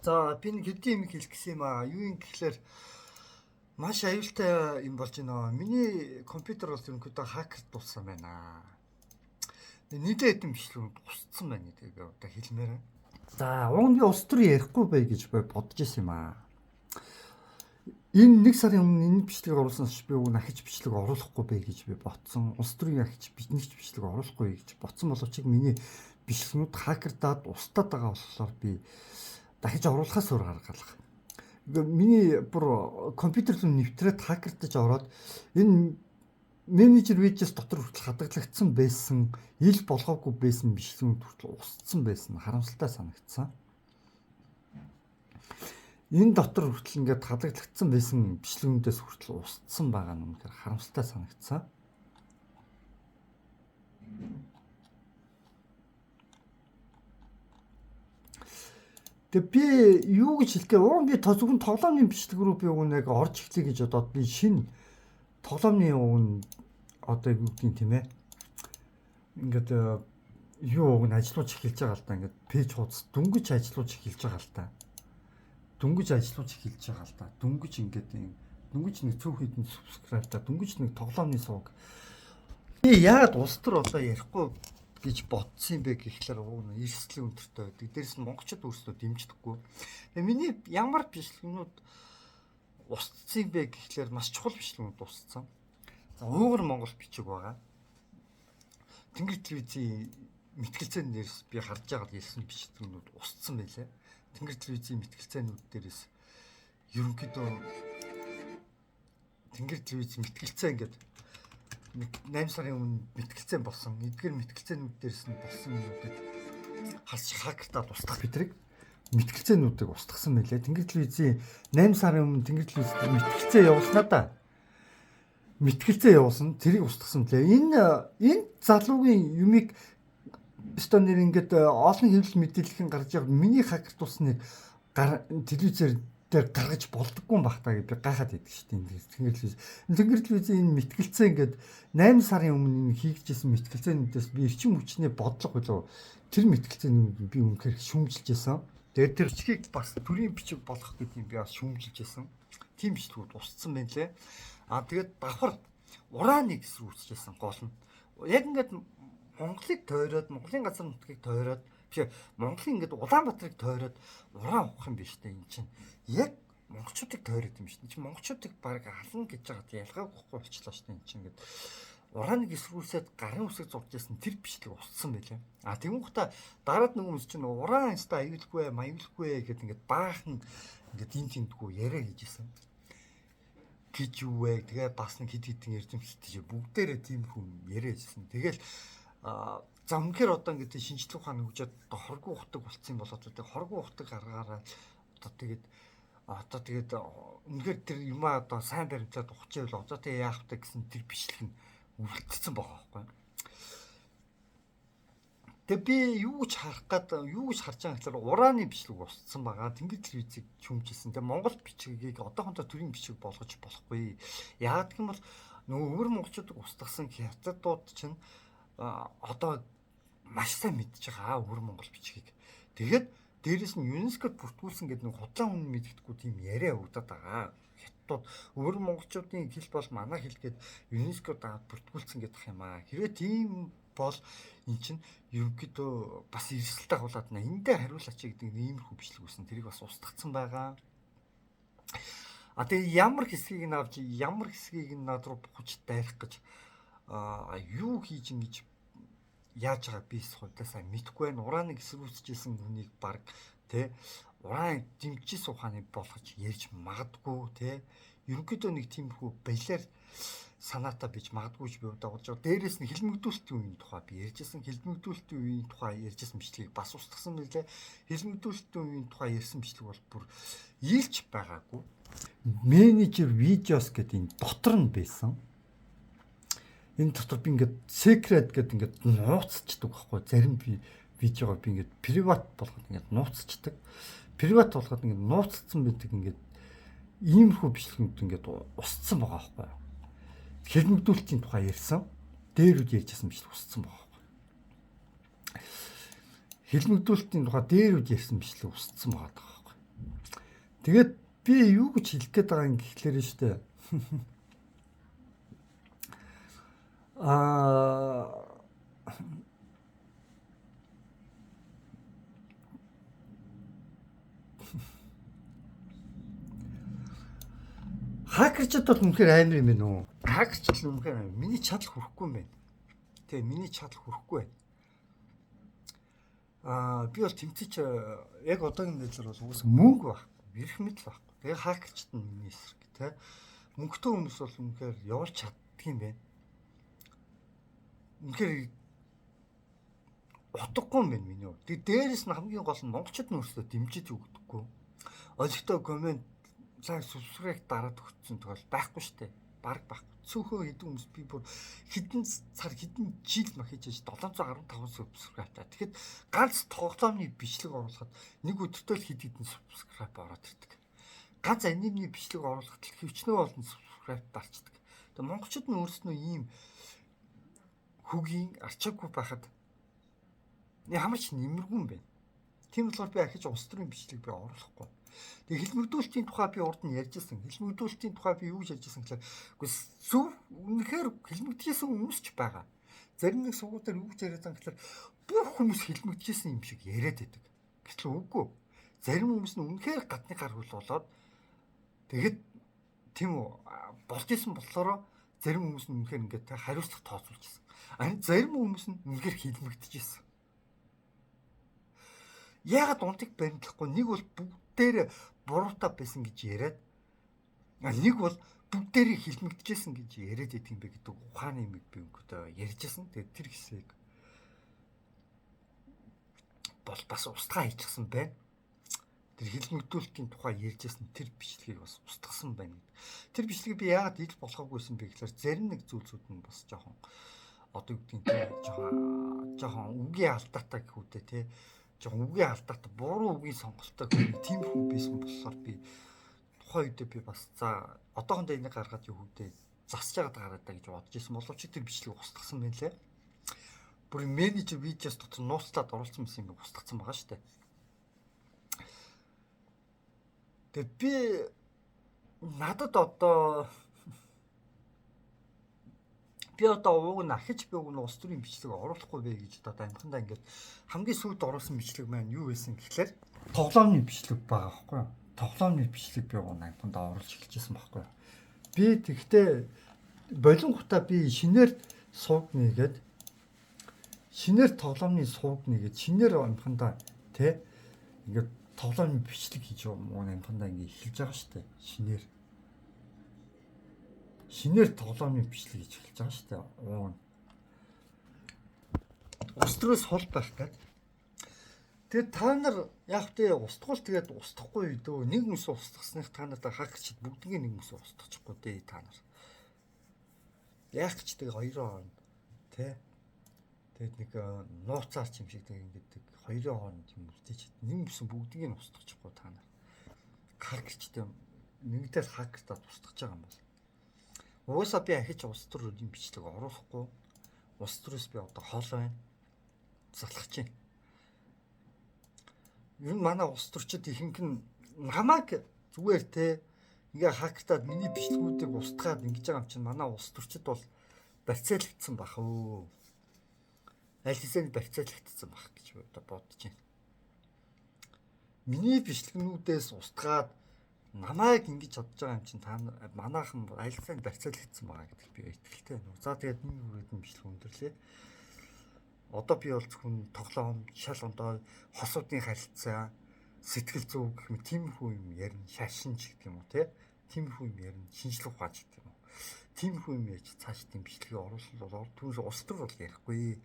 За би нэг хэдийн юм хэлэх гэсэн юм аа. Юу юм гэхлээр маш аюултай юм болж байна. Миний компьютер бол ерөнхийдөө хакер дулсан байна. Нийлээ хэдэн бичлэг тусцсан байна гэдэг одоо хэлмээр. За уг нь улс төрийн ярихгүй бай гэж бодож исэн юм аа. Энэ нэг сарын өмнө энэ бичлэг оруулсан ш би уг ахиж бичлэг оруулахгүй бай гэж би ботсон. Улс төрийн ахиж биднийч бичлэг оруулахгүй гэж ботсон боловч миний бичлэгнүүд хакер даад устдаад байгаа болохоор би дахиж оруулахаас өөр арга гаргах. Миний бүр компьютер руу нэвтрээд хакертаж ороод энэ менежер вижээс дотор хүртэл хадгалагдсан байсан, ил болгоогүй байсан бичлэгнүүд хүртэл устсан байсан харамсалтай санагдсан. Энэ дотор хүртэл ингээд хадгалагдсан байсан бичлэгнүүдээс хүртэл устсан байгаа нь үнэхээр харамсалтай санагдсан. Тэгээ би юу гэж хэлэхдээ би зөвхөн тоглоомны бичлэг рүү би уг нэг орж эхлэе гэж бодоод би шинэ тоглоомны уг одоо юу гэдгийг тийм ээ. Ингээд юу уг нь ажиллаж эхэлж байгаа л да. Ингээд пэйж хуудас дүнгиж ажиллаж эхэлж байгаа л да. Дүнгиж ажиллаж эхэлж байгаа л да. Дүнгиж ингээд дүнгиж нэг цөөх хэдэн subscribe та дүнгиж нэг тоглоомны сувг. Би яагаад улс төр одоо ярихгүй гэж бодсон юм бэ гэхлээр эрсдлийн өндөртэй байдаг. Дээрээс нь монголчууд өөрсдөө дэмждэггүй. Тэгээ миний ямар бичлэгнүүд устцсан юм бэ гэхлээр маш чухал бичлэгнүүд устцсан. За уугар монгол бичиг байгаа. Тэнгэр телевизийн мэтгэлцээний дээрээс би харж байгаа ярьсан бичлэгнүүд устцсан байлээ. Тэнгэр телевизийн мэтгэлцээнүүд дээрээс ерөнхийдөө тэнгэр телевизийн мэтгэлцээ ингээд 8 сарын өмнө мэтгэлцээ болсон. Эдгээр мэтгэлцээнүүд дээрс нь болсон юмнуудыг харж хакертаа тусдах бидрийг мэтгэлцээнүүдийг устгасан байлээ. Тэнгэр телевизийн 8 сарын өмнө тэнгэр телевизийн мэтгэлцээ явуулснаа да. Мэтгэлцээ явуулсан, тэрийг устгасан блэ. Энэ залуугийн юмыг өстөө нэр ингээд олон хэвлэл мэдээлэл гарч яваад миний хакер тусныг телевизээр дээр гаргаж болдоггүй юм бах таа гэж би гайхаад байдаг шүү дээ. Тэнгэр телевизийн энэ мэтгэлцээ ингээд 8 сарын өмнө энэ хийгдчихсэн мэтгэлцээнүүдээс би эрчим хүчний бодлого болов тэр мэтгэлцээнүүд би үнэхээр шүүмжилжсэн. Тэгээд тэр бичгийг бас төрийн бичиг болгох гэдэг юм би бас шүүмжилжсэн. Тийм бичлэгүүд устсан байна лээ. Тэгээд давхар урааныг эсрүүцчихсэн гол нь. Яг ингээд Монголыг тойроод, Монголын газар нутгийг тойроод Монголын ингээд Улаанбаатарыг тойроод уран ухах юм биш үү энэ чинь. Яг монголчуудыг тойроод юм шүү дээ. Чи монголчуудыг баг ална гэж байгаа ялгаагүй болчихлоо шүү дээ. Энд чинь ингээд урааныг эсрүүсээд гарын үсэг зурж ирсэн тэр бичлэг устсан байлаа. Тэгмүхтаа дараад нэг хүмүүс чинь уран инста аюулгүй, маягуулгүй гэдэг ингээд баахан ингээд энэ тэмдгүү яриа хийжсэн. Гэж юу вэ? Тэгээ бас нэг хид хидэн эрдэмтдтэй бүгдээрээ тийм хүн яриа хийжсэн. Тэгэл за үнэхээр одоо ингээд шинжлэх ухааны хөгжөөд одоо хоргүй ухдаг болцсон болоод одоо хоргүй ухдаг гаргаараа одоо тэгээд үнэхээр тэр юмаа одоо сайн баримтлаад ухаж ивэл одоо тэг яах вэ гэсэн тэр бичлэг нь үлдсэн байгаа байхгүй. Тэгээ би юу гэж харж байгаа гэхээр урааны бичлэг устсан байгаа. Тэнгэр телевизийг шүүмжилсэн. Тэгээ Монгол бичгийг одоохондоо төрийн бичиг болгож болохгүй. Яагаад гэх юм бол нөгөө өвөр монголчуудыг устгасан хятадууд чинь одоо маш сайн мэдж байгаа өвөр монгол бичгийг. Тэгээд дээрэс нь ЮНЕСКОд бүртгүүлсэн гэдэг нэг худлаа хүн мэддэггүй тийм яриа өгдөг байгаа. Хятадууд өвөр монголчуудын хэл бол манай хэл гээд ЮНЕСКОд бүртгүүлсэн гэдэг юм аа. Хэрвээ тийм бол эн чинь ерөнхийдөө бас эрсдэлтэй хулаад нэ эндээ хариулаач гэдэг иймэрхүү бичлэг үүсэн. Тэрийг бас устгацсан байгаа. Тэгээ ямар хэсгийг над руу бухиж дайрах гэж юу хийж ингэж яаж байгаа би хувьдаа сайн мэдэхгүй байна. Урааныг эсрүүцчихсэн хүнийг баг уран дэмжиж ухааны болгож ярьж магадгүй ерөнхийдөө нэг тиймэрхүү балиар санаатаа бич магадгүй ч би удаагч. Дээрээс нь хилмигдүүлэлтийн үеийн тухай би ярьжсэн. Хилмигдүүлэлтийн үеийн тухай ярьжсэн бичлэгийг бас устгасан байлээ. Хилмигдүүлэлтийн үеийн тухай ярьсан бичлэг бол бүр ийлж байгаагүй. Менежер видеос гэдэг энэ дотор нь байсан. Энэ дотор би ингээд секрет гэдэг ингээд нууцчдаг байхгүй. Зарим видеогоо би ингээд приват болгоод ингээд нууцчдаг. Приват болгоод ингээд нууцсан байдаг ингээд иймэрхүү бичлэгүүд ингээд устсан байгаа байхгүй. Хилмигдүүлэлтийн тухай ярьсан. Дээр үд ярьжсэн бичлэг устсан байгаа байхгүй. Хилмигдүүлэлтийн тухай дээр үд ярьсан бичлэг устсан байгаа байхгүй. Тэгээд би юу гэж хэлэх гээд байгаа юм гэхлээр нь штэ. Хакерчд бол үнэхээр амар юм байна уу? Хакерчд л үнэхээр амар. Миний чадал хүрэхгүй юм байна. Тэгээ миний чадал хүрэхгүй байна. Би бол тэмцэж яг одоогийн байдлаар бол угсаа мөнгө байхгүй, эрх мэдэл байхгүй. Тэгээ хакерчд нь миний эсрэг тий. Мөнгөтэй хүмүүс бол үнэхээр явуулж чаддаг юм байна. Үнэхээр утгагүй юм байна миний хувьд. Тэгээ дээрэс нь хамгийн гол нь монголчууд нь өөрсдөө дэмжиж өгдөггүй. Олигтой комент лайк субскрайб дараад өгсөн тохиол байхгүй штэ. Бараг байхгүй. Цөөхөн хэдэн хүмүүс би бүр хэдэн цар хэдэн жил махиж 715 субскрайб та. Тэгэхэд ганц тоглоомны бичлэг оруулахад нэг өдөртөө л хэд хэдэн субскрайб ороод ирдэг. Ганц анимны бичлэг оруулахад л хөвчнөө олон субскрайб дарчдаг. Тэгээ монголчууд нь өөрснөө ийм хөгийн арчаагүй байхад ямар ч нэмэргүй юм байна. Тийм болохоор би ахиж улс төрийн бичлэг би оруулахгүй. Тэгээ хэлмэгдүүлэлтийн тухай би урд нь ярьжсэн. Хэлмэгдүүлэлтийн тухай би юу ярьжсэн гэхээр үгүй зөв үнэхээр хэлмэгдэжсэн хүмүүс ч байгаа. Зарим нэг суугуудаар юу гэж яриад байгаа гэхээр бүх хүмүүс хэлмэгдэжсэн юм шиг яриад байдаг. Гэтэл үгүй. Зарим хүмүүс нь үнэхээр гадны гар хөл болоод тэгэд тийм үү болж исэн болохоор зарим хүмүүс нь үнэхээр ингээд хариуцлага тооцоолж исэн. Харин зарим хүмүүс нь үнэхээр хэлмэгдэжсэн. Яагаад унтыг баримтлахгүй нэг бол бүгдээр буруутай байсан гэж яриад нэг бол бүгдээрээ хэлмэгдэжсэн гэж яриад идэв юм бэ гэдэг ухааны юм би өнгөтэй ярьжсэн. Тэгээд тэр хэсэг бол бас устгаа хийчихсэн байна. Тэр хэлмэгдүүлэлтийн тухай ярьжсэн тэр бичлэгийг бас устгасан байна. Тэр бичлэгийг би яагаад ил болохгүйсэн бэ гэхээр зарим нэг зүйлсүүд нь бас жоохон одоо юу гэдгийг жоохон үгийн алдаатай гэхүүдээ тий үгийн алдаатай буруу үгийн сонголттой тийм хүн байсан болохоор би тухайн үедээ би бас за одоохондоо энийг гаргаад юу хөдөө засж байгаад гараад та гэж бодож исэн боловч тэр бичлэг устгасан байна лээ. Бүр менежер видеос дотор нууцлаад оруулсан байсан юм устгацсан байгаа шүү дээ. Тэгээд би надад одоо ууг нь ахиж би ууг нь улс төрийн бичлэг оруулахгүй вэ гэж одоо амхандаа ингээд хамгийн сүүлд оруулсан бичлэг маань юу байсан гэхлээр тоглоомны бичлэг байгаа байхгүй юу? Тоглоомны бичлэг би ууг нь амхандаа оруулж эхэлжсэн байхгүй юу? Би тэгтээ болонгуудаа би шинээр сууг нэгээд шинээр тоглоомны сууг нэгээд шинээр амхандаа тэ ингээд тоглоомны бичлэг хийж ууг нь амхандаа ингээд эхэлж байгаа шүү дээ. Шинээр тоглоомны бичлэг хийж эхэлж байгаа шүү дээ. Ус төрөөс хол байх гэдэг. Тэгээд та нар яг тэ устгуул тэгээд устгахгүй дөө нэг хүмүүс устгасных та нарт хакерчд бүгднийг нэг хүмүүс устгачихгүй дээ та нар. Яг ч тэгээд хоёрын хооронд тэ тэгээд нэг нууцаарч юм шиг тэгээд ингэдэг хоёрын хооронд юм үлдээж нэг хүмүүс бүгднийг нь устгачихгүй та нар. Хакерчд нэгдэл хакертад устгаж байгаа юм бол уусаа би ахиж улс төрийн бичлэг оруулахгүй. Улс төрөөс би одоо хол байна. Залхаж байна. Юу манай улс төрчид ихэнх нь намайг зүгээр те ингээ хактаад миний бичлэгүүдийг устгаад ингэж байгаа юм чинь манай улс төрчид бол барьцаалагдсан бах өө. Аль хэсэнд барьцаалагдсан бах гэж одоо бодож байна. Миний бичлэгнүүдээс устгаад намайг ингэж бодож байгаа юм чинь та манайхан аль хэсэнд барьцаалагдсан байгаа гэдэг би итгэлтэй байна. За тэгээд нэг үргэлжлэн бичлэг өндөрлөө. Одоо би бол зөвхөн тоглоом, шал ондоо, хосуудын харилцаа, сэтгэл зүй гэх мэт тиймэрхүү юм ярина, шашинч гэдэг юм уу те. Тиймэрхүү юм ярина, шинжлэх ухаан гэдэг юм уу. Тиймэрхүү юм яаж цааш тийм бичлэгийг оруулсан бол түүнээс улс төр бол ярихгүй.